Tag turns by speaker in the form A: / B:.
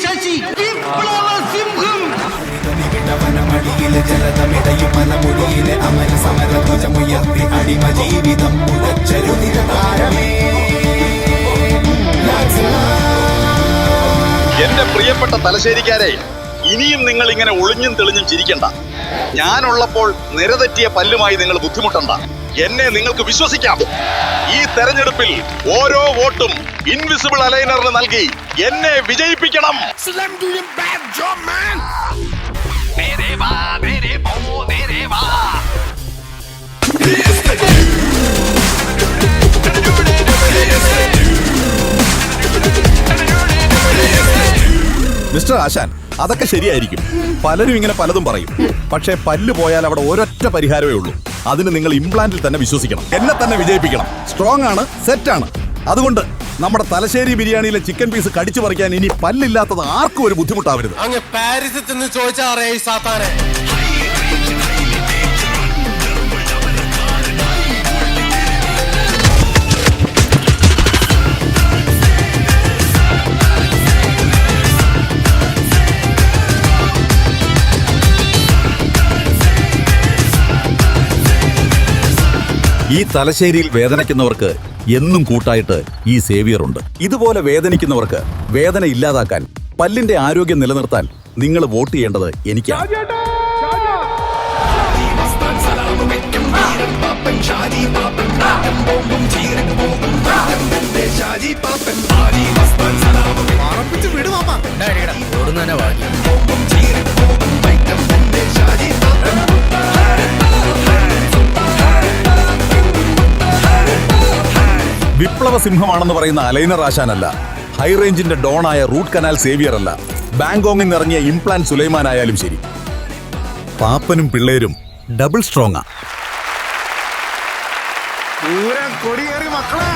A: ശശി വിപ്ലവ സിംഹം.
B: എന്റെ പ്രിയപ്പെട്ട തലശ്ശേരിക്കാരെ, ഇനിയും നിങ്ങൾ ഇങ്ങനെ ഒളിഞ്ഞും തെളിഞ്ഞും ചിരിക്കണ്ട. ഞാനുള്ളപ്പോൾ നിരതെറ്റിയ പല്ലുമായി നിങ്ങൾ ബുദ്ധിമുട്ടണ്ട. എന്നെ നിങ്ങൾക്ക് വിശ്വസിക്കാം. ഈ തെരഞ്ഞെടുപ്പിൽ ഓരോ വോട്ടും ഇൻവിസിബിൾ അലൈനറിന് നൽകി എന്നെ വിജയിപ്പിക്കണം.
C: മിസ്റ്റർ ആശാൻ, അതൊക്കെ ശരിയായിരിക്കും. പലരും ഇങ്ങനെ പലതും പറയും. പക്ഷേ പല്ല് പോയാൽ അവിടെ ഒരൊറ്റ പരിഹാരമേ ഉള്ളൂ. അതിന് നിങ്ങൾ ഇംപ്ലാന്റിൽ തന്നെ വിശ്വസിക്കണം. എന്നെ തന്നെ വിജയിപ്പിക്കണം. സ്ട്രോങ് ആണ്, സെറ്റാണ്. അതുകൊണ്ട് നമ്മുടെ തലശ്ശേരി ബിരിയാണിയിലെ ചിക്കൻ പീസ് കടിച്ചു പറിക്കാൻ ഇനി പല്ലില്ലാത്തത് ആർക്കും ഒരു ബുദ്ധിമുട്ടാവരുത്.
D: അങ്ങ് പാരീസിൽ നിന്ന് ചോദിച്ചാറേ ഈ സാത്താനെ.
C: ഈ തലശ്ശേരിയിൽ വേദനിക്കുന്നവർക്ക് എന്നും കൂട്ടായിട്ട് ഈ സേവിയർ ഉണ്ട്. ഇതുപോലെ വേദനിക്കുന്നവർക്ക് വേദന ഇല്ലാതാക്കാൻ, പല്ലിന്റെ ആരോഗ്യം നിലനിർത്താൻ നിങ്ങൾ വോട്ട് ചെയ്യേണ്ടത് എനിക്കാണ്. വിപ്ലവ സിംഹമാണെന്ന് പറയുന്ന അലൈനർ ആശാനല്ല, ഹൈ റേഞ്ചിന്റെ ഡോണായ റൂട്ട് കനാൽ സേവിയർ അല്ല, ബാങ്കോങ്ങിൽ നിന്നിറങ്ങിയ ഇംപ്ലാന്റ് സുലൈമാൻ ആയാലും ശരി, പാപ്പനും പിള്ളേരും ഡബിൾ സ്ട്രോങ്ങാ.
A: കൊടിയേറി മക്കളെ.